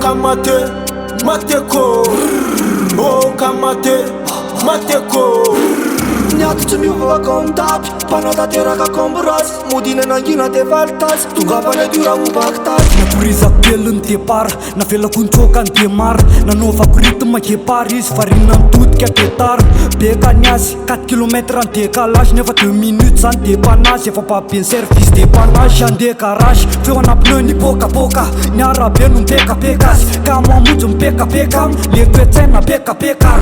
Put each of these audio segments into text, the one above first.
kamate, mateko. Oh kamate, mateko. Niaty miova kontapi, panata teraka kombrazi, modine nangina te valtazi, tongavana dura ubaktazy. Naturizako telo ny depart, navelako ny tsoka ny demar, nanaovako rythme gepar izy varina mitodika guitar. Beka ny azy 4 km ny décalage, nefa 2 minutes zany dépannage, efa babe ny service dépannage. Andeha garage, feo ana pneu ny bokaboka, ny arabe no mipekapeka azy, ka mamonjy mipekapeka, le toetsaina bekapeka.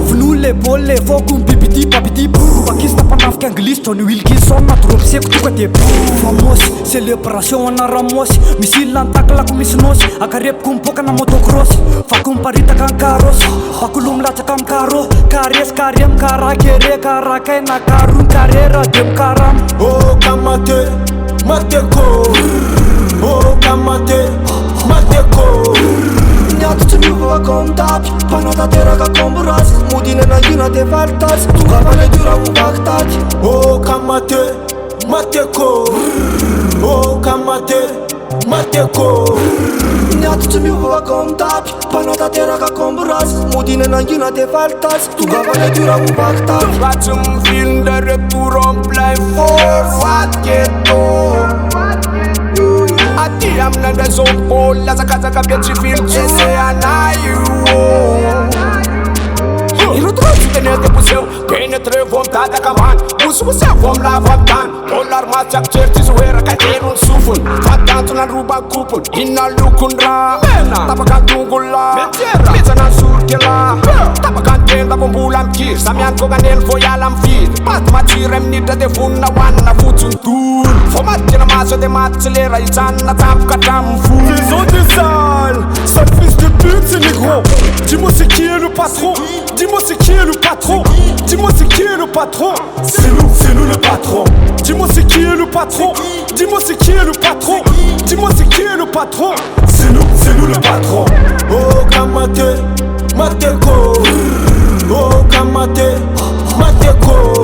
Vino le bol le foko mibibidi babidi, pakista panafika anglisy Johnny Wilkinson na dropseko tonga de famosy célébration ana ramosy, misy ilany taklako misy nosy, akarepoko mipoka na motocross, fako miparitaka ny karosy, bakolo milatsaka amin'ny carreau, karesy carré mikarakere karakay na karo karera de mikarama. Oh kamate, mateko. Oh kamate, mateko. Niaty miova kontapi, panata teraka kombrazi, modine nangina te valtazy, tongavana dura ubaktazy. Oh kamate, mateko. Oh kamate, mateko. Niaty miova kontapi, panata teraka kombrazi, modine nangina te valtazy, tongavana dura ubaktazy. Laat ze me vinden de retour en blijf voorwaartketo. Ati amna de zompo, la zaka bietsi film ese anayu. Ilutrou tener de puseu, penetre vontade kaman, musu vom la vatan. Dollar matjak certi zoera katerun sufun, fatantu na ruba kupun, inna lukun ra. Tapakan tungula, pizza na surkela. Tapakan tenda bombulam kir, samian koganel voyalam fir. Pat matirem nida de funna wanna futun tur. Format na maso de matzelera, izanna tamka tamfu. Les ont des sales, sale fils de pute c'est négro. Dis-moi c'est qui est le patron. Dis-moi c'est qui est le patron. Dis-moi c'est qui est le patron. C'est nous le patron. Dis-moi c'est qui est le patron. Dis-moi c'est qui est le patron. Dis-moi c'est qui est le patron. C'est nous le patron. Oh kamate, mateko. Oh kamate, mateko.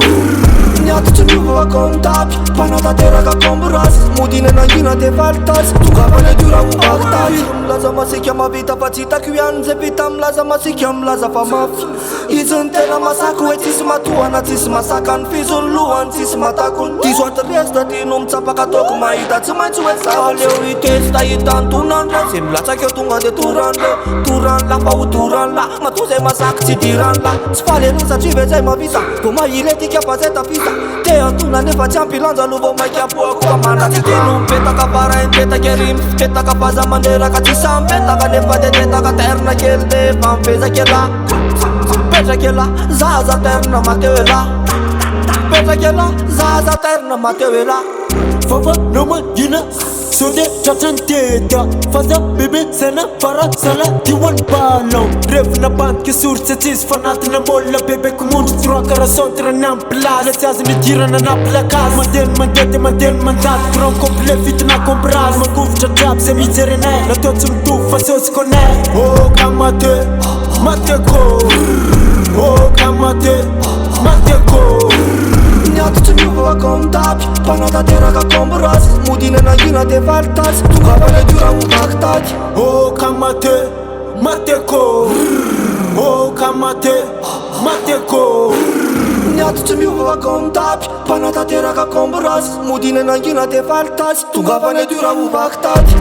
Niaty miova kontapi, panata teraka kombrazi, modine nangina te valtazy, tongavana dura ubaktazy. Milaza masika mavita fa tsy hitako ihany zay vita milaza masika milaza fa mafy. Izy ny tena masaka hoe tsisy matohana, tsisy masaka ny fizony lohany, tsisy matakony. Diso atresa da tiano mitsapaka ataoko mahita, tsy maintsy hoe za leo itesy tahita ny tonandra, zay milatsaka eo tonga de toranla fa ho toranla, matoa zay masaka tsy diranla. Tsy faly aloha satria ve zay mavita, vo mahily etika fa zay tafita. Te antona nefa tsy ampilanja lo vao maika apoako amana tsy teno mipetaka farainy petaka ery mipetaka faza manderaka tsy sampetaka nefa de tetaka terna kely defa mipezaka ela. Petraka ela, zaza terna mateo ela. Petraka ela, zaza terna mateo ela. Fava no magina, sode chachanteta. Faza bebe sana para sala diwan balão. Rev na band que surge tis fanat na mola bebe comum troca ração na plaza. Tias me tira na placa. Manten mandat tron complet fit na comprar. Maguf chachap se mi serene. Na tot sum tu fasos koné. Oh kamate, mateko. Oh kamate, mateko. Niaty miova kontapi, panata teraka kombrazi, modine nangina te valtazy, tongavana dura ubaktazy. Oh kamate, mateko. Oh kamate, mateko. Niaty miova kontapi, panata teraka kombrazi, modine nangina te valtazy, tongavana dura ubaktazy.